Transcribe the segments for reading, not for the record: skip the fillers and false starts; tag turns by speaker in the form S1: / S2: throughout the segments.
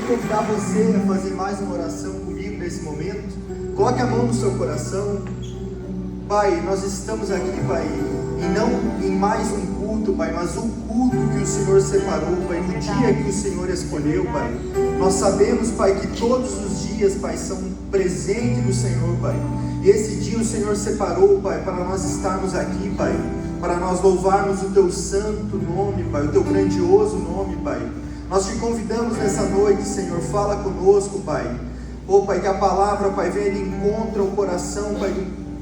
S1: convidar você a fazer mais uma oração comigo nesse momento. Coloque a mão no seu coração. Pai, nós estamos aqui, Pai, e não em mais um culto, Pai, mas um culto que o Senhor separou, Pai, no dia que o Senhor escolheu, Pai. Nós sabemos, Pai, que todos os dias, Pai, são presente do Senhor, Pai. E esse dia o Senhor separou, Pai, para nós estarmos aqui, Pai, para nós louvarmos o Teu santo nome, Pai, o Teu grandioso nome, Pai. Nós te convidamos nessa noite, Senhor, fala conosco, Pai. Pai, que a palavra, Pai, venha de encontro ao coração, Pai,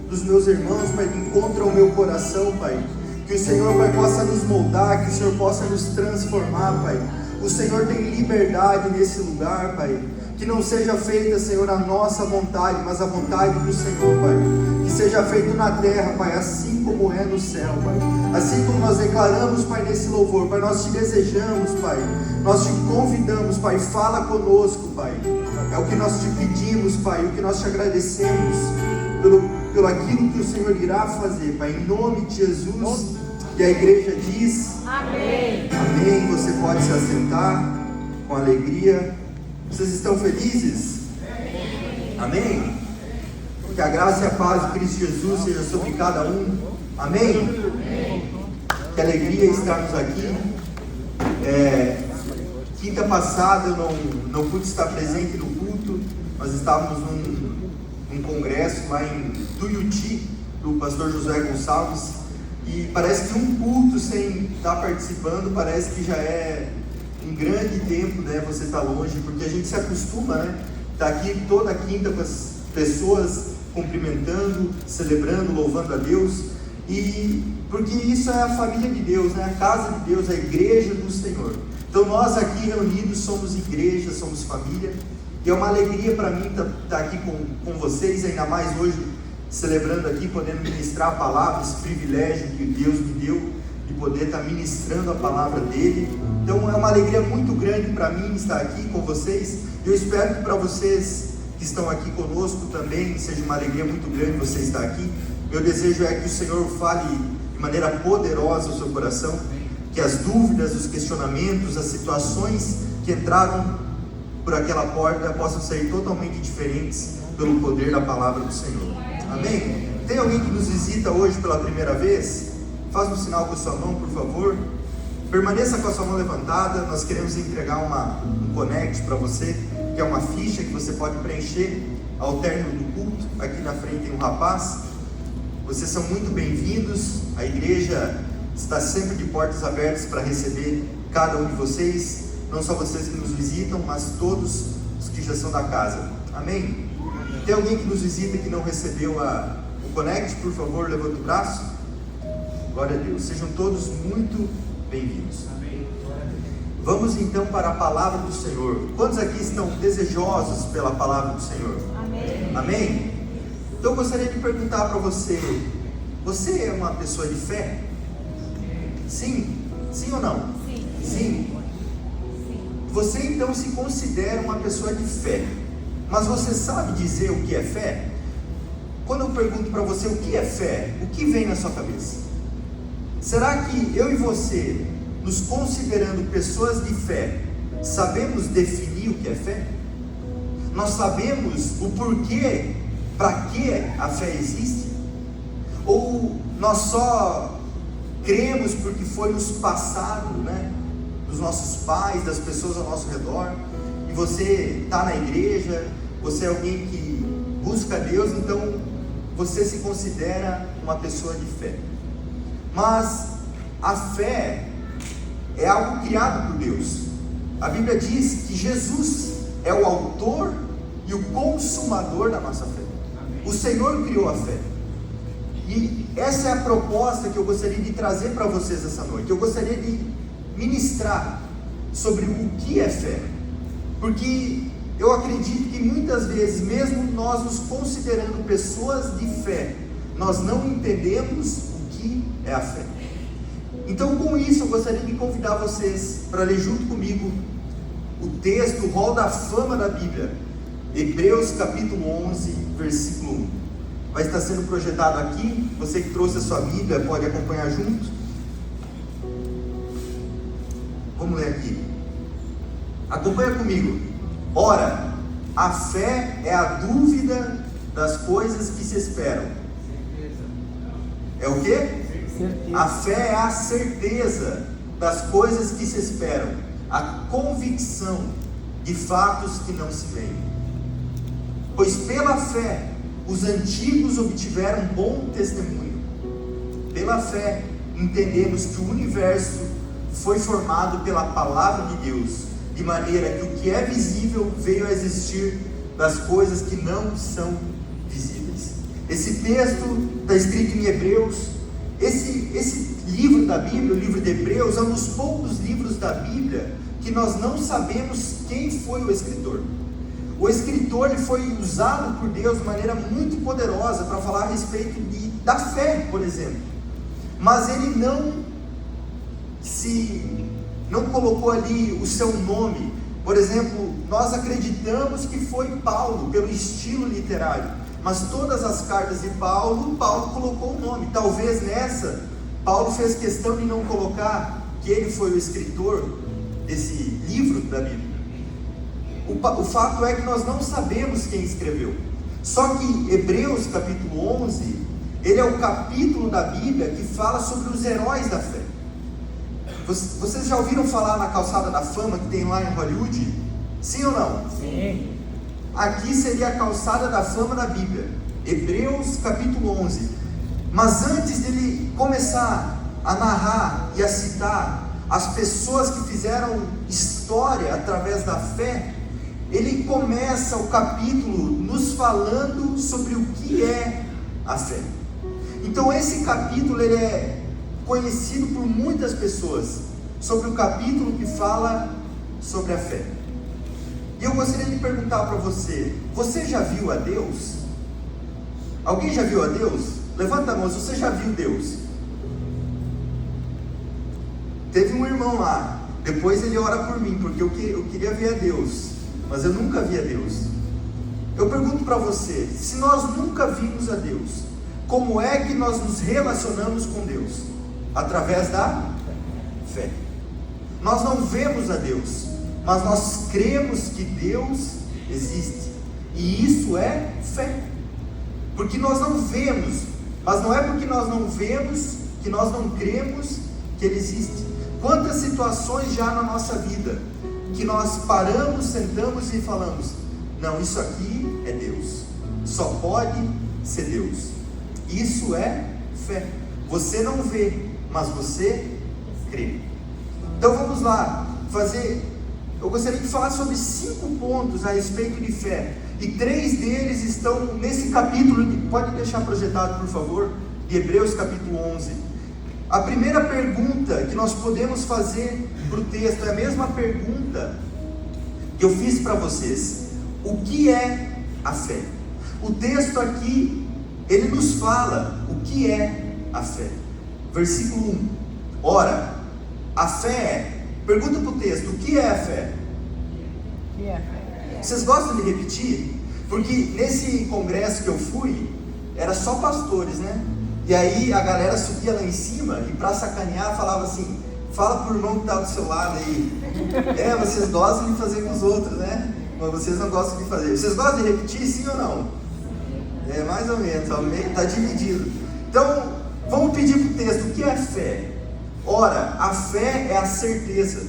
S1: dos meus irmãos, Pai, de encontro ao meu coração, Pai. Que o Senhor, Pai, possa nos moldar, que o Senhor possa nos transformar, Pai. O Senhor tem liberdade nesse lugar, Pai. Que não seja feita, Senhor, a nossa vontade, mas a vontade do Senhor, Pai. Que seja feito na terra, Pai, assim como é no céu, Pai. Assim como nós declaramos, Pai, nesse louvor, Pai, nós te desejamos, Pai. Nós te convidamos, Pai, fala conosco, Pai. É o que nós te pedimos, Pai, o que nós te agradecemos pelo aquilo que o Senhor irá fazer, Pai, em nome de Jesus. E a igreja diz: amém. Amém. Você pode se assentar com alegria. Vocês estão felizes? Amém? Que a graça e a paz de Cristo Jesus seja sobre cada um. Amém? Que alegria estarmos aqui. Quinta passada eu não pude estar presente no culto. Nós estávamos num congresso lá em Tuiuti, do pastor José Gonçalves. E parece que um culto sem estar participando, parece que já é um grande tempo, né? Você está longe, porque a gente se acostuma, né? Está aqui toda quinta com as pessoas cumprimentando, celebrando, louvando a Deus. E porque isso é a família de Deus, né? A casa de Deus, a igreja do Senhor. Então nós aqui reunidos somos igreja, somos família. E é uma alegria para mim estar aqui com vocês, ainda mais hoje, celebrando aqui, podendo ministrar a palavra, esse privilégio que Deus me deu de poder estar ministrando a palavra dele. Então é uma alegria muito grande para mim estar aqui com vocês. Eu espero que para vocês que estão aqui conosco também seja uma alegria muito grande você estar aqui. Meu desejo é que o Senhor fale de maneira poderosa ao seu coração, que as dúvidas, os questionamentos, as situações que entraram por aquela porta possam sair totalmente diferentes pelo poder da palavra do Senhor. Amém? Tem alguém que nos visita hoje pela primeira vez? Faz um sinal com a sua mão, por favor. Permaneça com a sua mão levantada. Nós queremos entregar um connect para você, que é uma ficha que você pode preencher ao término do culto. Aqui na frente tem um rapaz. Vocês são muito bem-vindos. A igreja está sempre de portas abertas para receber cada um de vocês. Não só vocês que nos visitam, mas todos os que já são da casa. Amém? Tem alguém que nos visita que não recebeu o connect? Por favor, levanta o braço. Glória a Deus. Sejam todos muito bem-vindos. Vamos então para a palavra do Senhor. Quantos aqui estão desejosos pela palavra do Senhor? Amém. Amém? Então eu gostaria de perguntar para você: você é uma pessoa de fé? Sim? Sim ou não? Sim. Sim. Você então se considera uma pessoa de fé, mas você sabe dizer o que é fé? Quando eu pergunto para você o que é fé, o que vem na sua cabeça? Será que eu e você, nos considerando pessoas de fé, sabemos definir o que é fé? Nós sabemos o porquê, para que a fé existe? Ou nós só cremos porque foi nos passado, né? Dos nossos pais, das pessoas ao nosso redor, e você está na igreja, você é alguém que busca Deus, então você se considera uma pessoa de fé. Mas a fé é algo criado por Deus. A Bíblia diz que Jesus é o autor e o consumador da nossa fé. O Senhor criou a fé. E essa é a proposta que eu gostaria de trazer para vocês essa noite. Eu gostaria de ministrar sobre o que é fé, porque eu acredito que muitas vezes, mesmo nós nos considerando pessoas de fé, nós não entendemos o que é a fé. Então, com isso, eu gostaria de convidar vocês para ler junto comigo o texto, o rol da fama da Bíblia, Hebreus capítulo 11, versículo 1. Vai estar sendo projetado aqui. Você que trouxe a sua Bíblia pode acompanhar junto. Vamos ler aqui. Acompanha comigo. Ora, a fé é a dúvida das coisas que se esperam. É o quê?
S2: Certeza.
S1: A fé é a certeza das coisas que se esperam, a convicção de fatos que não se veem. Pois pela fé os antigos obtiveram bom testemunho. Pela fé entendemos que o universo foi formado pela palavra de Deus, de maneira que o que é visível veio a existir das coisas que não são visíveis. Esse texto está escrito em Hebreus. Esse livro da Bíblia, o livro de Hebreus, é um dos poucos livros da Bíblia que nós não sabemos quem foi o escritor. O escritor ele foi usado por Deus de maneira muito poderosa para falar a respeito da fé, por exemplo. Mas ele não colocou ali o seu nome. Por exemplo, nós acreditamos que foi Paulo, pelo estilo literário, mas todas as cartas de Paulo colocou o nome. Talvez nessa, Paulo fez questão de não colocar que ele foi o escritor desse livro da Bíblia. O fato é que nós não sabemos quem escreveu. Só que Hebreus capítulo 11, ele é o capítulo da Bíblia que fala sobre os heróis da fé. Vocês já ouviram falar na calçada da fama que tem lá em Hollywood? Sim ou não?
S2: Sim.
S1: Aqui seria a calçada da fama da Bíblia, Hebreus capítulo 11. Mas antes dele começar a narrar e a citar as pessoas que fizeram história através da fé, ele começa o capítulo nos falando sobre o que é a fé. Então esse capítulo ele é conhecido por muitas pessoas, sobre o capítulo que fala sobre a fé. E eu gostaria de perguntar para você: você já viu a Deus? Alguém já viu a Deus? Levanta a mão se você já viu Deus. Teve um irmão lá, depois ele ora por mim, porque eu queria ver a Deus, mas eu nunca vi a Deus. Eu pergunto para você: se nós nunca vimos a Deus, como é que nós nos relacionamos com Deus? Através da fé. Nós não vemos a Deus, mas nós cremos que Deus existe, e isso é fé. Porque nós não vemos, mas não é porque nós não vemos que nós não cremos que Ele existe. Quantas situações já na nossa vida que nós paramos, sentamos e falamos: não, isso aqui é Deus, só pode ser Deus. Isso é fé. Você não vê, mas você crê. Então vamos lá eu gostaria de falar sobre 5 pontos a respeito de fé, e 3 deles estão nesse capítulo, pode deixar projetado por favor, de Hebreus capítulo 11. A primeira pergunta que nós podemos fazer para o texto é a mesma pergunta que eu fiz para vocês: o que é a fé? O texto aqui, ele nos fala o que é a fé. Versículo 1: ora, a fé pergunta para o texto: o que é a fé?
S2: O que é a fé?
S1: Vocês gostam de repetir? Porque nesse congresso que eu fui, era só pastores, né? E aí a galera subia lá em cima e para sacanear falava assim: fala pro irmão que está do seu lado aí. Vocês gostam de fazer com os outros, né? Mas vocês não gostam de fazer. Vocês gostam de repetir, sim ou não? Mais ou menos, está dividido. Então, vamos pedir para o texto: o que é fé? Ora, a fé é a certeza.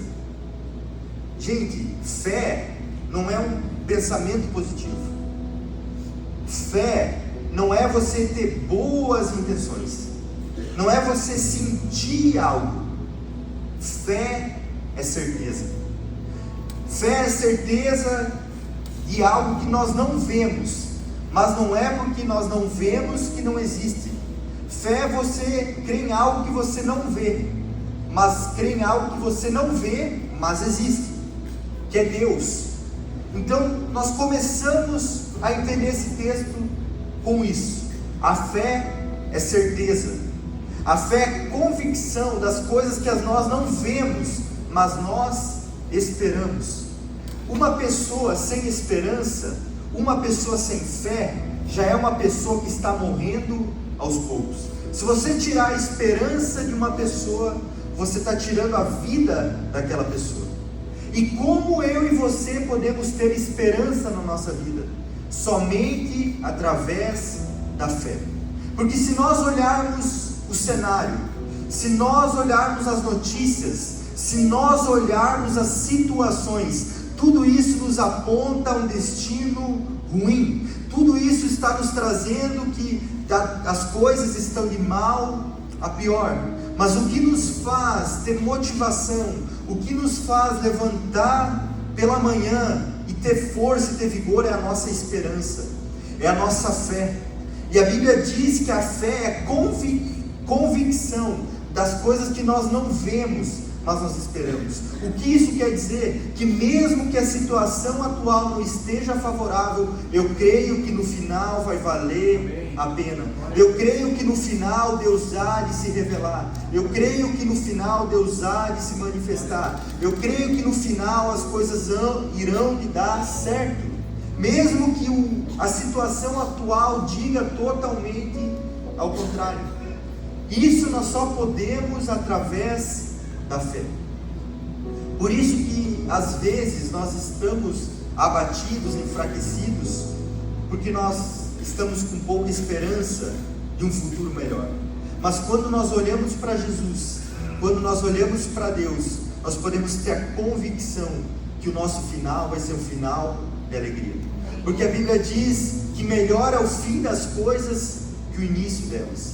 S1: Gente, fé não é um pensamento positivo. Fé não é você ter boas intenções, não é você sentir algo. Fé é certeza. Fé é certeza de algo que nós não vemos, mas não é porque nós não vemos que não existe. Fé é você crer em algo que você não vê, mas crer em algo que você não vê, mas existe, que é Deus. Então nós começamos a entender esse texto com isso. A fé é certeza. A fé é convicção das coisas que nós não vemos, mas nós esperamos. Uma pessoa sem esperança, uma pessoa sem fé, já é uma pessoa que está morrendo aos poucos. Se você tirar a esperança de uma pessoa, você está tirando a vida daquela pessoa. E como eu e você podemos ter esperança na nossa vida? Somente através da fé. Porque se nós olharmos o cenário, se nós olharmos as notícias, se nós olharmos as situações, tudo isso nos aponta a um destino ruim. Tudo isso está nos trazendo que as coisas estão de mal a pior. Mas o que nos faz ter motivação, o que nos faz levantar pela manhã e ter força e ter vigor, é a nossa esperança, é a nossa fé. E a Bíblia diz que a fé é convicção das coisas que nós não vemos, mas nós esperamos. O que isso quer dizer? Que mesmo que a situação atual não esteja favorável, eu creio que no final vai valer a pena. Eu creio que no final Deus há de se revelar. Eu creio que no final Deus há de se manifestar. Eu creio que no final as coisas irão lhe dar certo. Mesmo que a situação atual diga totalmente ao contrário. Isso nós só podemos através da fé. Por isso que às vezes nós estamos abatidos, enfraquecidos, porque nós estamos com pouca esperança de um futuro melhor. Mas quando nós olhamos para Jesus, quando nós olhamos para Deus, nós podemos ter a convicção que o nosso final vai ser um final de alegria. Porque a Bíblia diz que melhor é o fim das coisas que o início delas.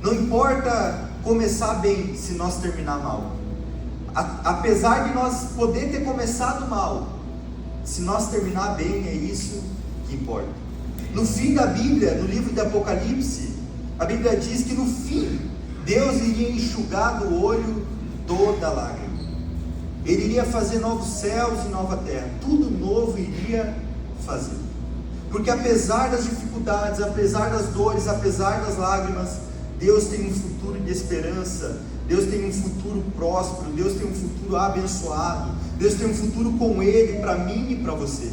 S1: Não importa começar bem se nós terminar mal. Apesar de nós poder ter começado mal, se nós terminar bem, é isso que importa. No fim da Bíblia, no livro de Apocalipse, a Bíblia diz que no fim Deus iria enxugar do olho toda lágrima. Ele iria fazer novos céus e nova terra. Tudo novo iria fazer. Porque apesar das dificuldades, apesar das dores, apesar das lágrimas, Deus tem um futuro de esperança, Deus tem um futuro próspero, Deus tem um futuro abençoado, Deus tem um futuro com Ele, para mim e para você.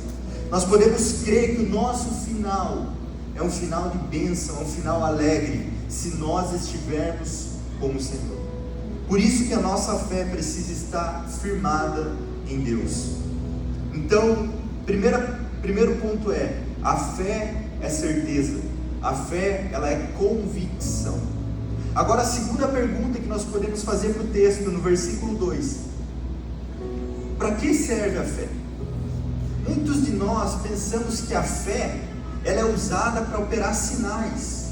S1: Nós podemos crer que o nosso final é um final de bênção, é um final alegre, se nós estivermos com o Senhor. Por isso que a nossa fé precisa estar firmada em Deus. Então, primeiro ponto é, a fé é certeza, a fé ela é convicção. Agora a segunda pergunta que nós podemos fazer para o texto, no versículo 2: para que serve a fé? Muitos de nós pensamos que a fé ela é usada para operar sinais,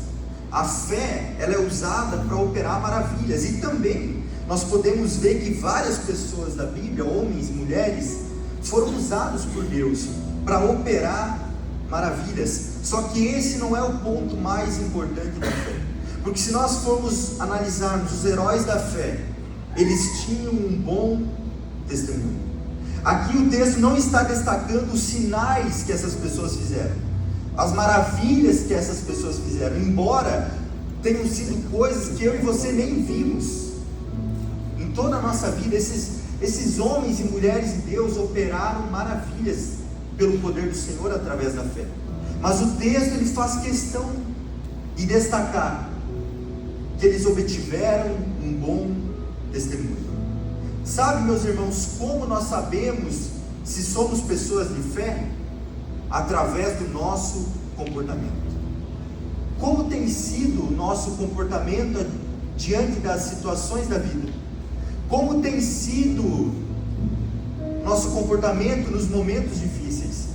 S1: a fé ela é usada para operar maravilhas, e também nós podemos ver que várias pessoas da Bíblia, homens e mulheres, foram usados por Deus para operar maravilhas. Só que esse não é o ponto mais importante da fé. Porque se nós formos analisarmos os heróis da fé, eles tinham um bom testemunho. Aqui o texto não está destacando os sinais que essas pessoas fizeram, as maravilhas que essas pessoas fizeram, embora tenham sido coisas que eu e você nem vimos. Em toda a nossa vida, esses homens e mulheres de Deus operaram maravilhas pelo poder do Senhor através da fé. Mas o texto ele faz questão de destacar que eles obtiveram um bom testemunho. Sabe, meus irmãos, como nós sabemos se somos pessoas de fé? Através do nosso comportamento. Como tem sido o nosso comportamento diante das situações da vida? Como tem sido nosso comportamento nos momentos difíceis?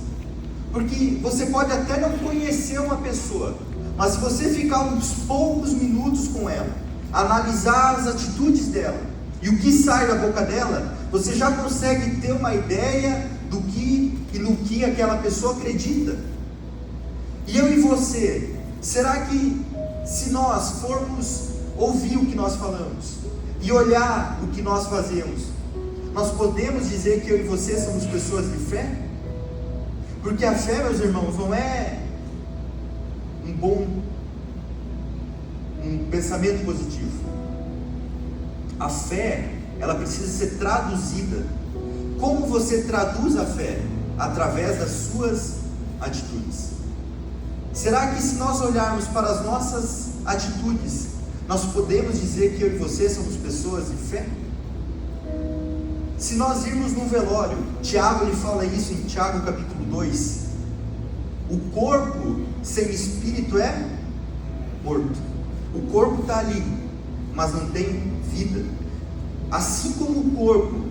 S1: Porque você pode até não conhecer uma pessoa, mas se você ficar uns poucos minutos com ela, analisar as atitudes dela e o que sai da boca dela, você já consegue ter uma ideia do que e no que aquela pessoa acredita. E eu e você, será que se nós formos ouvir o que nós falamos e olhar o que nós fazemos, nós podemos dizer que eu e você somos pessoas de fé? Porque a fé, meus irmãos, não é um pensamento positivo. A fé, ela precisa ser traduzida. Como você traduz a fé? Através das suas atitudes. Será que se nós olharmos para as nossas atitudes, nós podemos dizer que eu e você somos pessoas de fé? Se nós irmos no velório, Tiago ele fala isso em Tiago capítulo 2, o corpo sem espírito é morto. O corpo está ali, mas não tem vida. Assim como o corpo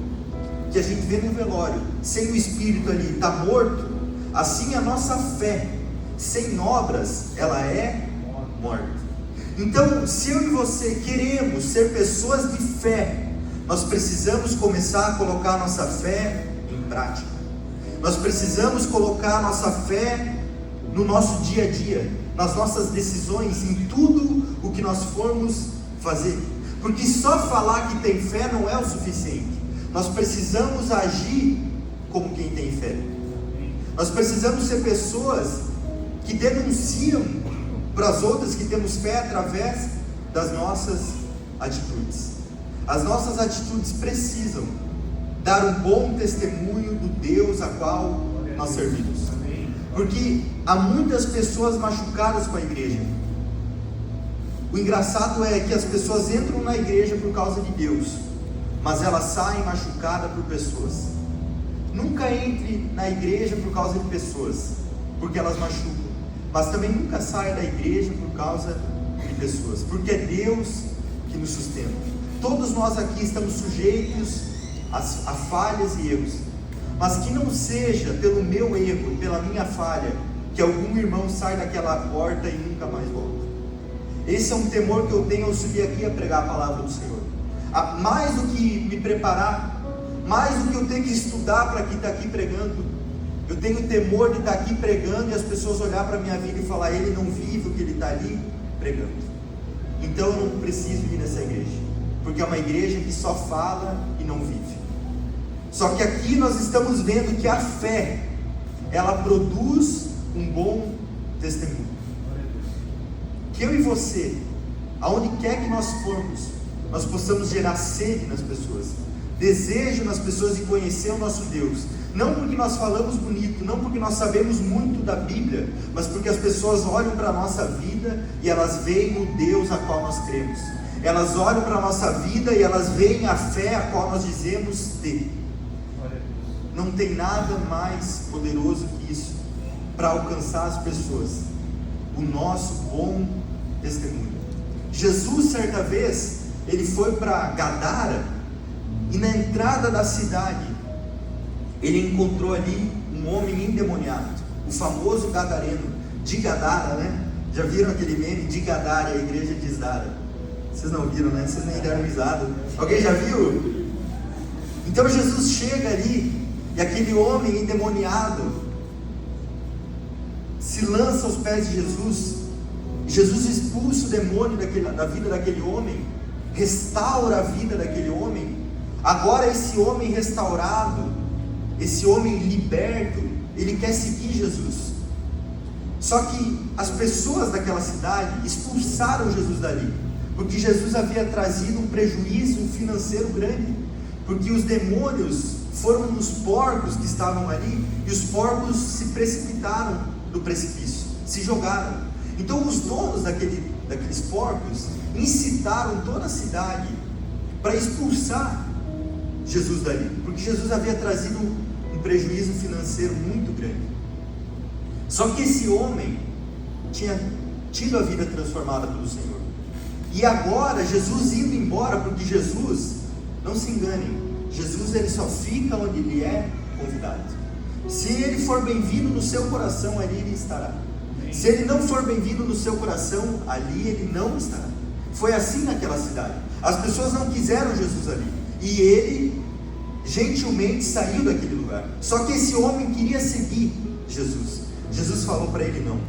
S1: que a gente vê no velório, sem o espírito ali, está morto, assim a nossa fé, sem obras, ela é morta. Então, se eu e você queremos ser pessoas de fé, nós precisamos começar a colocar a nossa fé em prática. Nós precisamos colocar a nossa fé no nosso dia a dia, nas nossas decisões, em tudo o que nós formos fazer. Porque só falar que tem fé não é o suficiente. Nós precisamos agir como quem tem fé. Nós precisamos ser pessoas que denunciam para as outras que temos fé através das nossas atitudes. As nossas atitudes precisam dar um bom testemunho do Deus a qual nós servimos. Porque há muitas pessoas machucadas com a igreja. O engraçado é que as pessoas entram na igreja por causa de Deus, mas elas saem machucadas por pessoas. Nunca entre na igreja por causa de pessoas, porque elas machucam. Mas também nunca saia da igreja por causa de pessoas, porque é Deus que nos sustenta. Todos nós aqui estamos sujeitos a falhas e erros, mas que não seja pelo meu erro, pela minha falha, que algum irmão sai daquela porta e nunca mais volta. Esse é um temor que eu tenho ao subir aqui a pregar a palavra do Senhor. Mais do que me preparar, mais do que eu ter que estudar para estar aqui pregando, eu tenho temor de estar aqui pregando e as pessoas olhar para a minha vida e falar: ele não vive o que ele está ali pregando. Então eu não preciso ir nessa igreja, porque é uma igreja que só fala e não vive. Só que aqui nós estamos vendo que a fé, ela produz um bom testemunho. Que eu e você, aonde quer que nós formos, nós possamos gerar sede nas pessoas, desejo nas pessoas de conhecer o nosso Deus. Não porque nós falamos bonito, não porque nós sabemos muito da Bíblia, mas porque as pessoas olham para a nossa vida e elas veem o Deus a qual nós cremos. Elas olham para a nossa vida e elas veem a fé a qual nós dizemos ter. Não tem nada mais poderoso que isso para alcançar as pessoas, o nosso bom testemunho. Jesus, certa vez, ele foi para Gadara, e na entrada da cidade ele encontrou ali um homem endemoniado, o famoso gadareno, de Gadara, né? Já viram aquele meme de Gadara, a igreja de Isdara? Vocês não viram, né? Vocês nem deram risada. Alguém já viu? Então Jesus chega ali, e aquele homem endemoniado se lança aos pés de Jesus. Jesus expulsa o demônio da vida daquele homem, restaura a vida daquele homem. Agora esse homem restaurado, esse homem liberto, ele quer seguir Jesus. Só que as pessoas daquela cidade expulsaram Jesus dali, porque Jesus havia trazido um prejuízo financeiro grande, porque os demônios foram nos porcos que estavam ali, e os porcos se precipitaram do precipício, se jogaram. Então os donos daqueles porcos incitaram toda a cidade para expulsar Jesus dali, porque Jesus havia trazido um prejuízo financeiro muito grande. Só que esse homem tinha tido a vida transformada pelo Senhor, e agora Jesus indo embora, porque Jesus, não se enganem, Jesus ele só fica onde ele é convidado. Se ele for bem-vindo no seu coração, ali ele estará. Se ele não for bem-vindo no seu coração, ali ele não estará. Foi assim naquela cidade. As pessoas não quiseram Jesus ali, e ele gentilmente saiu daquele lugar. Só que esse homem queria seguir Jesus. Jesus falou para ele não.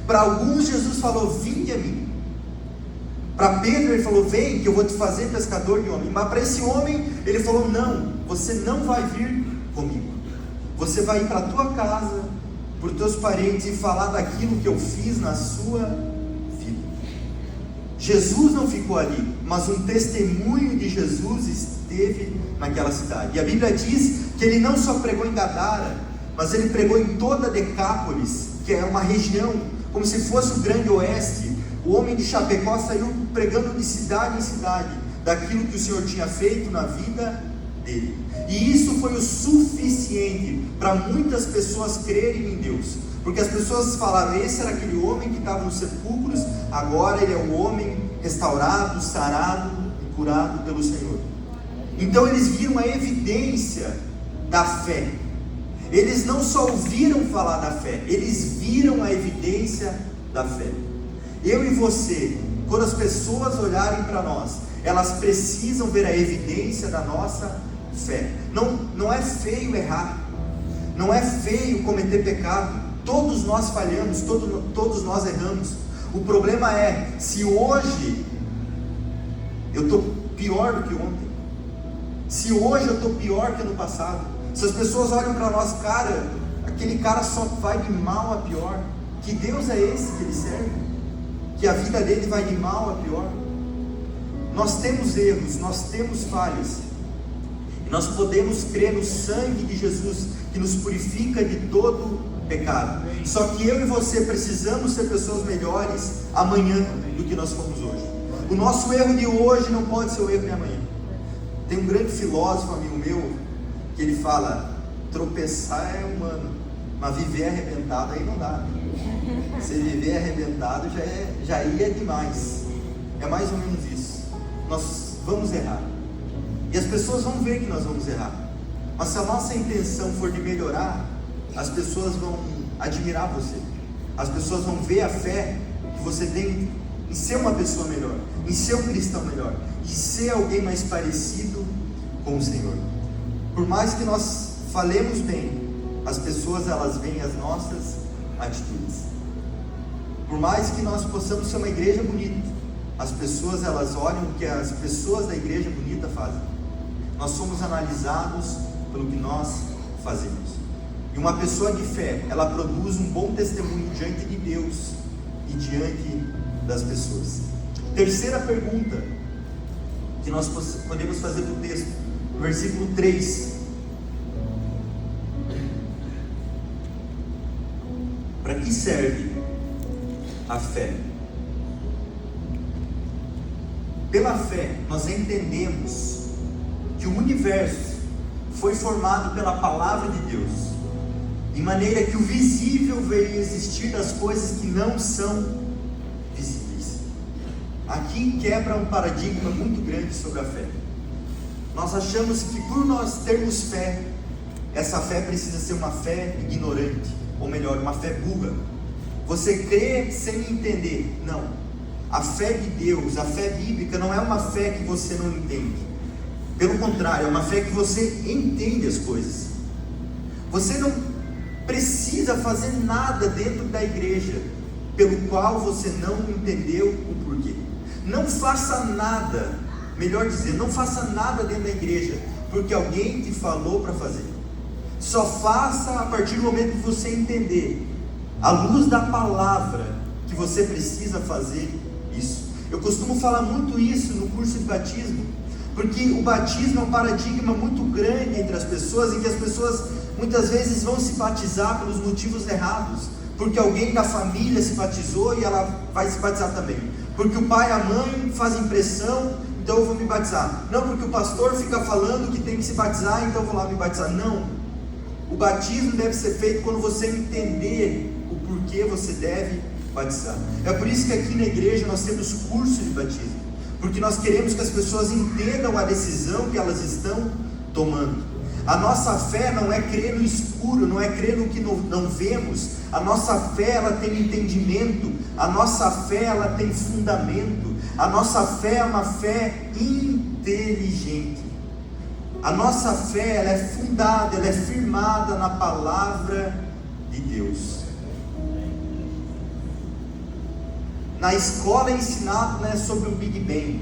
S1: Para alguns Jesus falou: vinde a mim. Para Pedro ele falou: vem que eu vou te fazer pescador de homem. Mas para esse homem ele falou: não, você não vai vir comigo. Você vai ir para a tua casa, para os teus parentes, e falar daquilo que eu fiz na sua vida. Jesus não ficou ali, mas um testemunho de Jesus esteve naquela cidade. E a Bíblia diz que ele não só pregou em Gadara, mas ele pregou em toda Decápolis, que é uma região como se fosse o Grande Oeste. O homem de Chapecó saiu pregando de cidade em cidade daquilo que o Senhor tinha feito na vida dele. E isso foi o suficiente para muitas pessoas crerem em Deus. Porque as pessoas falaram, esse era aquele homem que estava nos sepulcros, agora ele é o homem restaurado, sarado e curado pelo Senhor. Então eles viram a evidência da fé. Eles não só ouviram falar da fé, eles viram a evidência da fé. Eu e você, quando as pessoas olharem para nós, elas precisam ver a evidência da nossa fé. Não é feio errar, não é feio cometer pecado. Todos nós falhamos, todos nós erramos. O problema é, se hoje eu estou pior do que ontem, se hoje eu estou pior que no passado, se as pessoas olham para nós, cara, aquele cara só vai de mal a pior. Que Deus é esse que ele serve? Que a vida dele vai de mal a pior? Nós temos erros, nós temos falhas, e nós podemos crer no sangue de Jesus, que nos purifica de todo pecado. Só que eu e você precisamos ser pessoas melhores amanhã do que nós fomos hoje. O nosso erro de hoje não pode ser o erro de amanhã. Tem um grande filósofo, amigo meu, que ele fala, tropeçar é humano, mas viver arrebentado aí não dá. Se viver arrebentado já ia demais. É mais ou menos isso. Nós vamos errar, e as pessoas vão ver que nós vamos errar, mas se a nossa intenção for de melhorar, as pessoas vão admirar você, as pessoas vão ver a fé que você tem em ser uma pessoa melhor, em ser um cristão melhor, em ser alguém mais parecido com o Senhor. Por mais que nós falemos bem, as pessoas elas veem as nossas atitudes. Por mais que nós possamos ser uma igreja bonita, as pessoas elas olham o que as pessoas da igreja bonita fazem. Nós somos analisados pelo que nós fazemos. E uma pessoa de fé, ela produz um bom testemunho diante de Deus e diante das pessoas. Terceira pergunta que nós podemos fazer do texto, versículo 3. Para que serve a fé? Pela fé, nós entendemos que o universo foi formado pela palavra de Deus, de maneira que o visível veio existir das coisas que não são visíveis. Aqui quebra um paradigma muito grande sobre a fé. Nós achamos que por nós termos fé, essa fé precisa ser uma fé ignorante, ou melhor, uma fé burra. Você crê sem entender. Não. A fé de Deus, a fé bíblica, não é uma fé que você não entende. Pelo contrário, é uma fé que você entende as coisas. Você não precisa fazer nada dentro da igreja pelo qual você não entendeu o porquê. Não faça nada, melhor dizer, não faça nada dentro da igreja porque alguém te falou para fazer. Só faça a partir do momento que você entender, à luz da palavra, que você precisa fazer isso. Eu costumo falar muito isso no curso de batismo, porque o batismo é um paradigma muito grande entre as pessoas, em que as pessoas muitas vezes vão se batizar pelos motivos errados, porque alguém da família se batizou e ela vai se batizar também, porque o pai e a mãe fazem pressão, então eu vou me batizar. Não, porque o pastor fica falando que tem que se batizar, então eu vou lá me batizar. Não, o batismo deve ser feito quando você entender o porquê você deve batizar. É por isso que aqui na igreja nós temos curso de batismo, porque nós queremos que as pessoas entendam a decisão que elas estão tomando. A nossa fé não é crer no escuro, não é crer no que não vemos. A nossa fé ela tem entendimento, a nossa fé ela tem fundamento, a nossa fé é uma fé inteligente. A nossa fé ela é fundada, ela é firmada na palavra de Deus. Na escola é ensinado, né, sobre o Big Bang.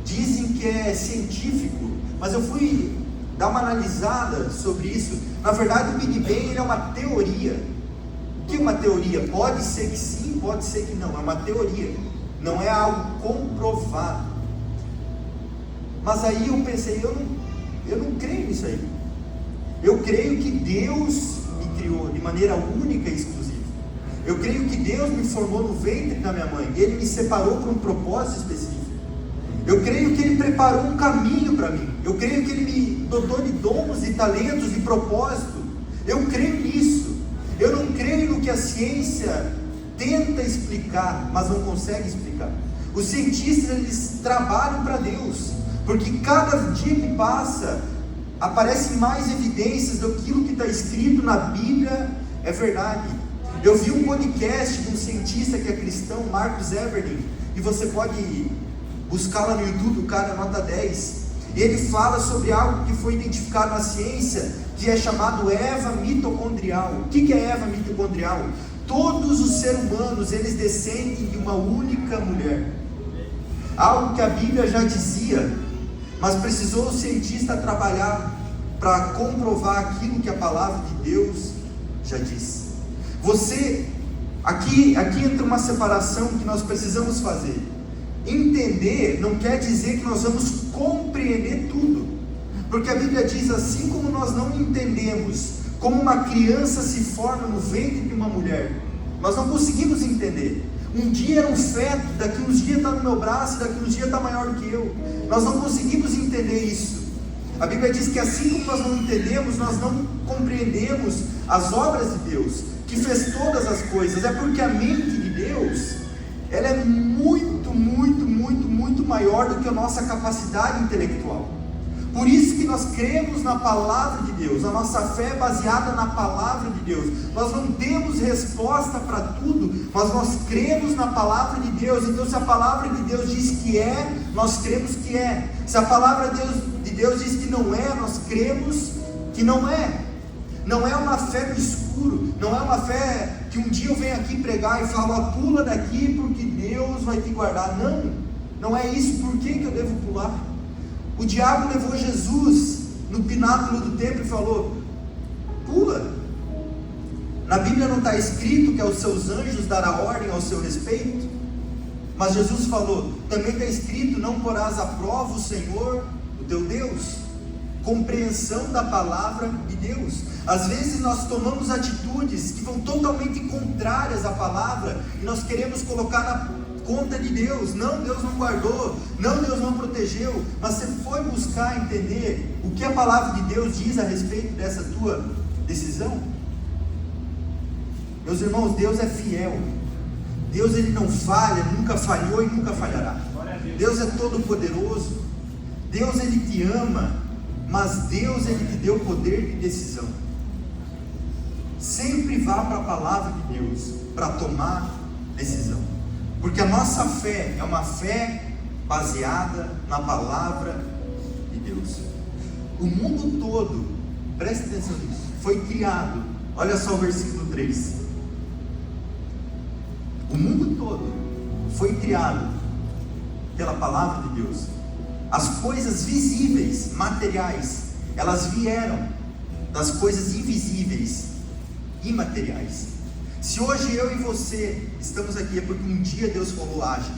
S1: Dizem que é científico, mas eu fui dar uma analisada sobre isso. Na verdade, o Big Bang ele é uma teoria. O que é uma teoria? Pode ser que sim, pode ser que não. É uma teoria, não é algo comprovado. Mas aí eu pensei, eu não creio nisso aí. Eu creio que Deus me criou de maneira única e exclusiva. Eu creio que Deus me formou no ventre da minha mãe, Ele me separou por um propósito específico. Eu creio que Ele preparou um caminho para mim. Eu creio que Ele me dotou de dons e talentos e propósito. Eu creio nisso. Eu não creio no que a ciência tenta explicar, mas não consegue explicar. Os cientistas, eles trabalham para Deus, porque cada dia que passa, aparecem mais evidências daquilo que está escrito na Bíblia é verdade. Eu vi um podcast de um cientista que é cristão, Marcus Everding, e você pode buscar lá no YouTube, o cara nota 10. Ele fala sobre algo que foi identificado na ciência, que é chamado Eva mitocondrial. O que é Eva mitocondrial? Todos os seres humanos, eles descendem de uma única mulher. Algo que a Bíblia já dizia, mas precisou o cientista trabalhar para comprovar aquilo que a palavra de Deus já disse. Aqui entra uma separação que nós precisamos fazer. Entender não quer dizer que nós vamos compreender tudo, porque a Bíblia diz: assim como nós não entendemos como uma criança se forma no ventre de uma mulher, nós não conseguimos entender. Um dia era um feto, daqui uns dias está no meu braço, daqui uns dias está maior do que eu. Nós não conseguimos entender isso. A Bíblia diz que assim como nós não entendemos, nós não compreendemos as obras de Deus, que fez todas as coisas. É porque a mente de Deus, ela é muito, muito, muito, muito maior do que a nossa capacidade intelectual. Por isso que nós cremos na palavra de Deus. A nossa fé é baseada na palavra de Deus. Nós não temos resposta para tudo, mas nós cremos na palavra de Deus. Então, se a palavra de Deus diz que é, nós cremos que é. Se a palavra de Deus diz que não é, nós cremos que não é. Não é uma fé no escuro. Não é uma fé que um dia eu venho aqui pregar e falo: pula daqui porque Deus vai te guardar. Não é isso. Por que eu devo pular? O diabo levou Jesus no pináculo do templo e falou: pula. Na Bíblia não está escrito que aos seus anjos dará ordem ao seu respeito, mas Jesus falou: também está escrito: não porás à prova o Senhor, o teu Deus. Compreensão da palavra de Deus. Às vezes nós tomamos atitudes que vão totalmente contrárias à palavra, e nós queremos colocar na conta de Deus. Não, Deus não guardou, não, Deus não protegeu. Mas você foi buscar entender o que a palavra de Deus diz a respeito dessa tua decisão? Meus irmãos, Deus é fiel. Deus, Ele não falha, nunca falhou e nunca falhará. Deus é todo poderoso. Deus, Ele te ama, mas Deus, Ele te deu poder de decisão. Sempre vá para a palavra de Deus para tomar decisão, porque a nossa fé é uma fé baseada na palavra de Deus. O mundo todo, preste atenção nisso, foi criado. Olha só o versículo 3. O mundo todo foi criado pela palavra de Deus. As coisas visíveis, materiais, elas vieram das coisas invisíveis, imateriais. Se hoje eu e você estamos aqui, é porque um dia Deus falou: haja.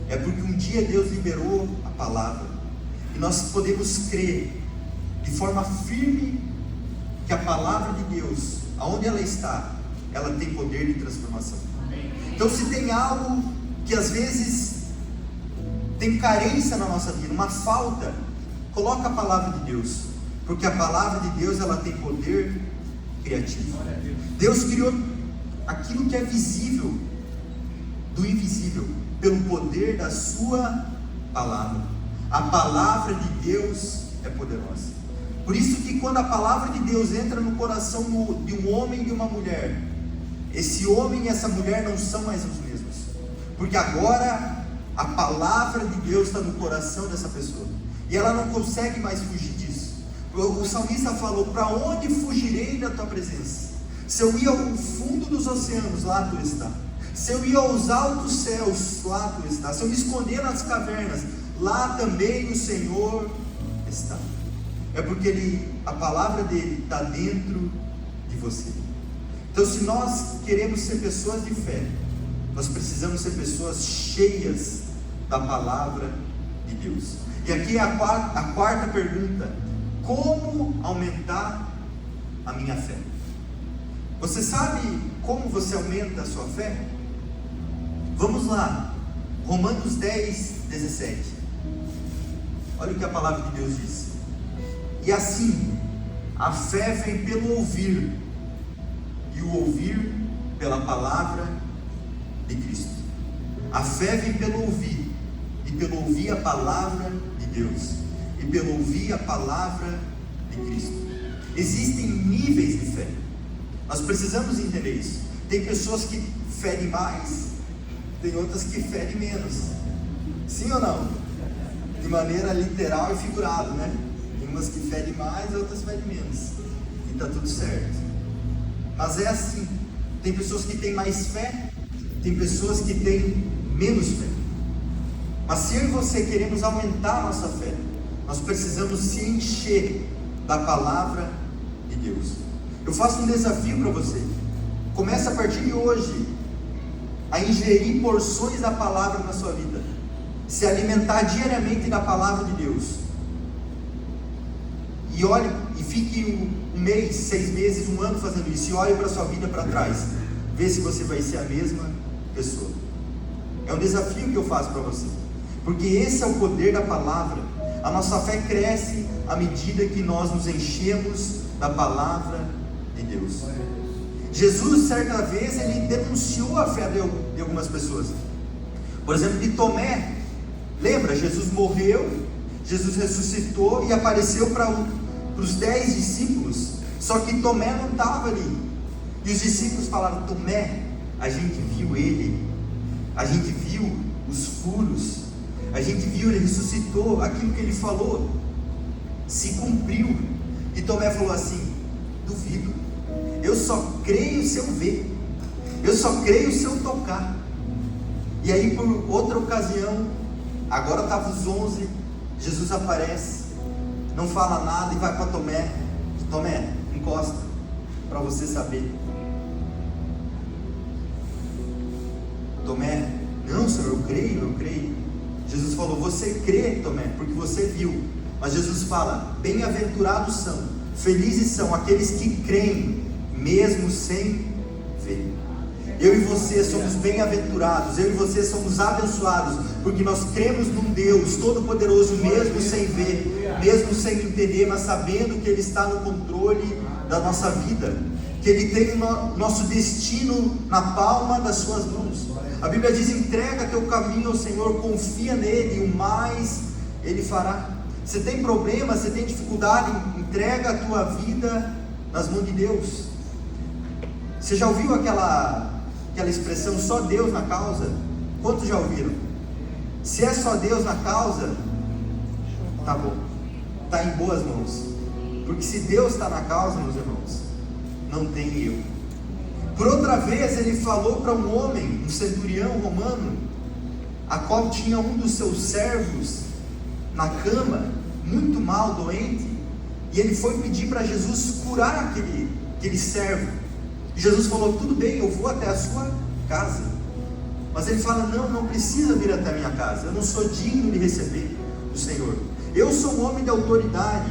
S1: É porque um dia Deus liberou a palavra, e nós podemos crer de forma firme que a palavra de Deus, aonde ela está, ela tem poder de transformação. Então, se tem algo que às vezes tem carência na nossa vida, uma falta, coloca a palavra de Deus, porque a palavra de Deus, ela tem poder criativo. Deus criou aquilo que é visível do invisível pelo poder da sua palavra. A palavra de Deus é poderosa. Por isso que quando a palavra de Deus entra no coração de um homem e de uma mulher, esse homem e essa mulher não são mais os mesmos, porque agora a palavra de Deus está no coração dessa pessoa, e ela não consegue mais fugir disso. O salmista falou: para onde fugirei da tua presença? Se eu ia ao fundo dos oceanos, lá tu está. Se eu ia aos altos céus, lá tu está. Se eu me esconder nas cavernas, lá também o Senhor está. É porque a palavra dele está dentro de você. Então, se nós queremos ser pessoas de fé, nós precisamos ser pessoas cheias da palavra de Deus. E aqui é a quarta pergunta: como aumentar a minha fé? Você sabe como você aumenta a sua fé? Vamos lá, Romanos 10, 17. Olha o que a palavra de Deus diz. E assim, a fé vem pelo ouvir, e o ouvir pela palavra de Cristo. A fé vem pelo ouvir, e pelo ouvir a palavra de Deus, e pelo ouvir a palavra de Cristo. Existem níveis de fé. Nós precisamos entender isso. Tem pessoas que ferem mais, tem outras que ferem menos. Sim ou não? De maneira literal e figurada, né? Tem umas que ferem mais, outras ferem menos. E está tudo certo. Mas é assim. Tem pessoas que têm mais fé, tem pessoas que têm menos fé. Mas se eu e você queremos aumentar a nossa fé, nós precisamos se encher da palavra de Deus. Eu faço um desafio para você. Comece a partir de hoje a ingerir porções da palavra na sua vida, se alimentar diariamente da palavra de Deus. E olhe, e fique um mês, 6 meses, 1 ano fazendo isso, e olhe para a sua vida para trás, vê se você vai ser a mesma pessoa. É um desafio que eu faço para você, porque esse é o poder da palavra. A nossa fé cresce à medida que nós nos enchemos da palavra de Deus. Jesus, certa vez, ele denunciou a fé de algumas pessoas. Por exemplo, de Tomé. Lembra? Jesus morreu, Jesus ressuscitou e apareceu para os 10 discípulos. Só que Tomé não estava ali. E os discípulos falaram: Tomé, a gente viu ele, a gente viu os furos, a gente viu, ele ressuscitou, aquilo que ele falou se cumpriu. E Tomé falou assim: duvido, eu só creio se eu ver, eu só creio se eu tocar. E aí, por outra ocasião, agora estava os 11, Jesus aparece, não fala nada e vai para Tomé: Tomé, encosta, para você saber. Tomé: não, Senhor, eu creio. Jesus falou: você crê, Tomé, porque você viu. Mas Jesus fala: bem-aventurados são, felizes são aqueles que creem, mesmo sem ver. Eu e você somos bem-aventurados, eu e você somos abençoados, porque nós cremos num Deus todo-poderoso, mesmo sem ver, mesmo sem entender, mas sabendo que Ele está no controle da nossa vida, que Ele tem o nosso destino na palma das suas mãos. A Bíblia diz: entrega teu caminho ao Senhor, confia nele, e o mais Ele fará. Você tem problema, você tem dificuldade, entrega a tua vida nas mãos de Deus. Você já ouviu aquela expressão, só Deus na causa? Quantos já ouviram? Se é só Deus na causa, tá bom, está em boas mãos, porque se Deus está na causa, meus irmãos, não tem eu. Por outra vez, ele falou para um homem, um centurião romano, a qual tinha um dos seus servos na cama, muito mal, doente, e ele foi pedir para Jesus curar aquele servo. E Jesus falou: tudo bem, eu vou até a sua casa. Mas ele fala: não precisa vir até a minha casa, eu não sou digno de receber o Senhor, eu sou um homem de autoridade,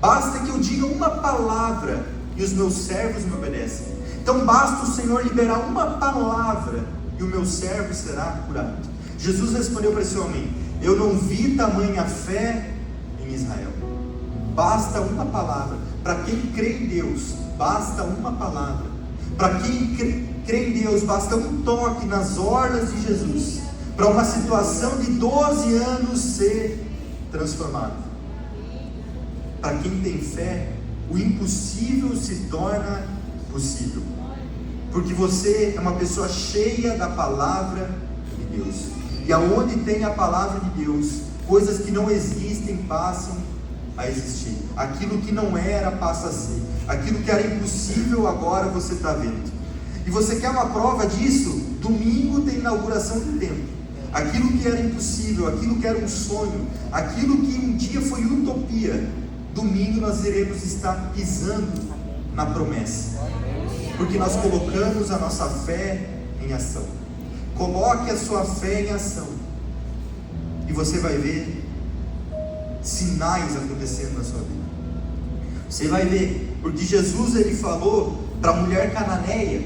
S1: basta que eu diga uma palavra e os meus servos me obedecem. Então basta o Senhor liberar uma palavra e o meu servo será curado. Jesus respondeu para esse homem: eu não vi tamanha fé em Israel. Basta uma palavra. Para quem crê em Deus, basta uma palavra. Para quem crê em Deus, basta um toque nas orlas de Jesus, para uma situação de 12 anos ser transformada. Para quem tem fé, o impossível se torna possível, porque você é uma pessoa cheia da palavra de Deus. E aonde tem a palavra de Deus, coisas que não existem passam a existir. Aquilo que não era passa a ser. Aquilo que era impossível agora você está vendo. E você quer uma prova disso? Domingo tem inauguração do templo. Aquilo que era impossível, aquilo que era um sonho, aquilo que um dia foi utopia, domingo nós iremos estar pisando na promessa, porque nós colocamos a nossa fé em ação. Coloque a sua fé em ação, e você vai ver sinais acontecendo na sua vida. Você vai ver, porque Jesus ele falou para a mulher cananeia,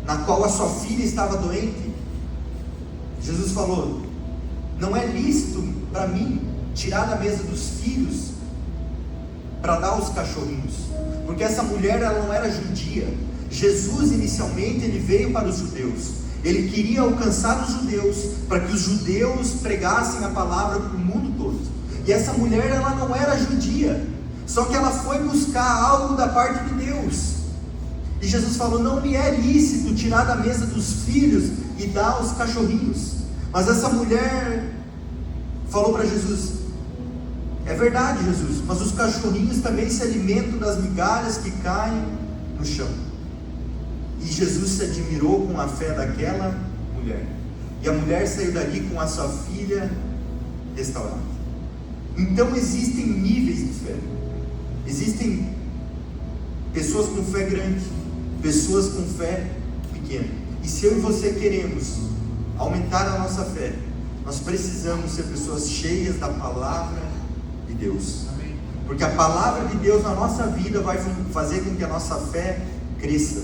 S1: na qual a sua filha estava doente. Jesus falou: não é lícito para mim tirar da mesa dos filhos para dar aos cachorrinhos, porque essa mulher ela não era judia. Jesus inicialmente ele veio para os judeus, ele queria alcançar os judeus, para que os judeus pregassem a palavra para o mundo todo, e essa mulher ela não era judia, só que ela foi buscar algo da parte de Deus, e Jesus falou: não me é lícito tirar da mesa dos filhos e dar aos cachorrinhos. Mas essa mulher falou para Jesus: é verdade, Jesus, mas os cachorrinhos também se alimentam das migalhas que caem no chão. E Jesus se admirou com a fé daquela mulher, e a mulher saiu dali com a sua filha restaurada. Então existem níveis de fé, existem pessoas com fé grande, pessoas com fé pequena, e se eu e você queremos aumentar a nossa fé, nós precisamos ser pessoas cheias da palavra de Deus. Amém. Porque a palavra de Deus na nossa vida vai fazer com que a nossa fé cresça.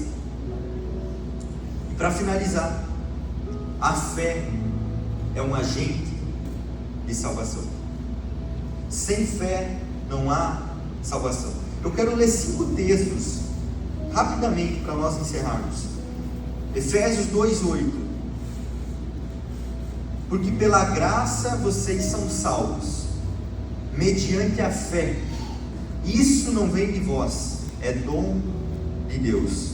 S1: E para finalizar, a fé é um agente de salvação. Sem fé não há salvação. Eu quero ler 5 textos rapidamente para nós encerrarmos. Efésios 2:8. Porque pela graça vocês são salvos, mediante a fé. Isso não vem de vós, é dom de Deus.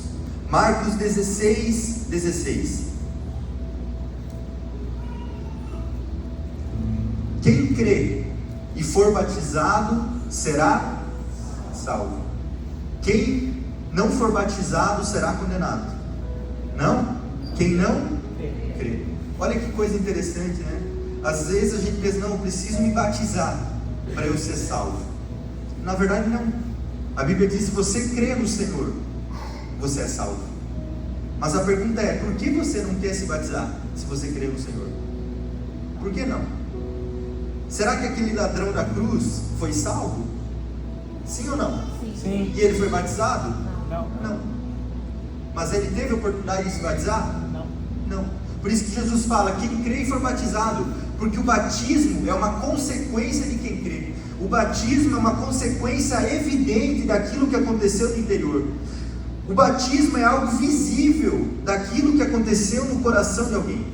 S1: Marcos 16:16. Quem crê e for batizado será salvo. Quem não for batizado será condenado. Não? Quem não crê. Olha que coisa interessante, né? Às vezes a gente pensa: não, eu preciso me batizar para eu ser salvo. Na verdade não. A Bíblia diz: se você crê no Senhor, você é salvo. Mas a pergunta é: por que você não quer se batizar se você crê no Senhor? Por que não? Será que aquele ladrão da cruz foi salvo? Sim ou não?
S2: Sim.
S1: E ele foi batizado?
S2: Não.
S1: Não. Mas ele teve a oportunidade de se batizar?
S2: Não.
S1: Não. Por isso que Jesus fala: quem crê e for batizado, porque o batismo é uma consequência de quem crê. O batismo é uma consequência evidente daquilo que aconteceu no interior. O batismo é algo visível daquilo que aconteceu no coração de alguém,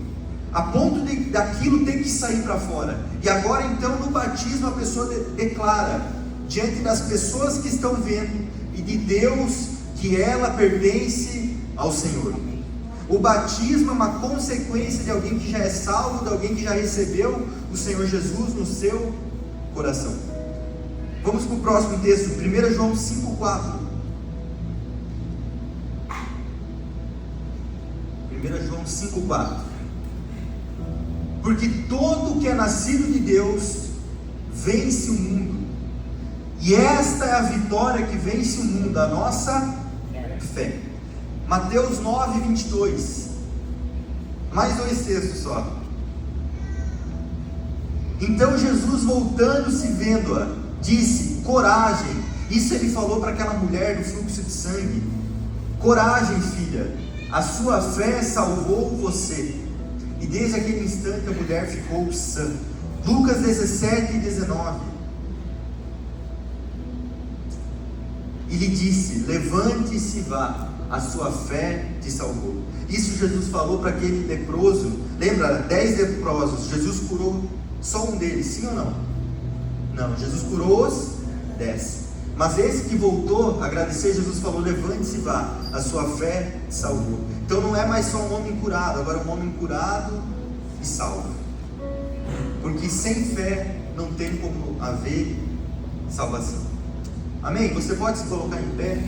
S1: a ponto daquilo ter que sair para fora. E agora então no batismo a pessoa declara diante das pessoas que estão vendo e de Deus que ela pertence ao Senhor. O batismo é uma consequência de alguém que já é salvo, de alguém que já recebeu o Senhor Jesus no seu coração. Vamos para o próximo texto, 1 João 5,4. 1 João 5,4. Porque todo que é nascido de Deus vence o mundo, e esta é a vitória que vence o mundo, a nossa fé. Mateus 9:22. Mais 2 textos só. Então Jesus, voltando-se, vendo-a, disse: coragem. Isso ele falou para aquela mulher do fluxo de sangue: coragem, filha, a sua fé salvou você. E desde aquele instante a mulher ficou sã. Lucas 17:19. E lhe disse: levante-se e vá, a sua fé te salvou. Isso Jesus falou para aquele leproso. Lembra, 10 leprosos, Jesus curou só um deles, sim ou não? Não, Jesus curou os 10. Mas esse que voltou a agradecer, Jesus falou: levante-se e vá, a sua fé te salvou. Então não é mais só um homem curado, agora é um homem curado e salvo. Porque sem fé não tem como haver salvação. Amém? Você pode se colocar em pé.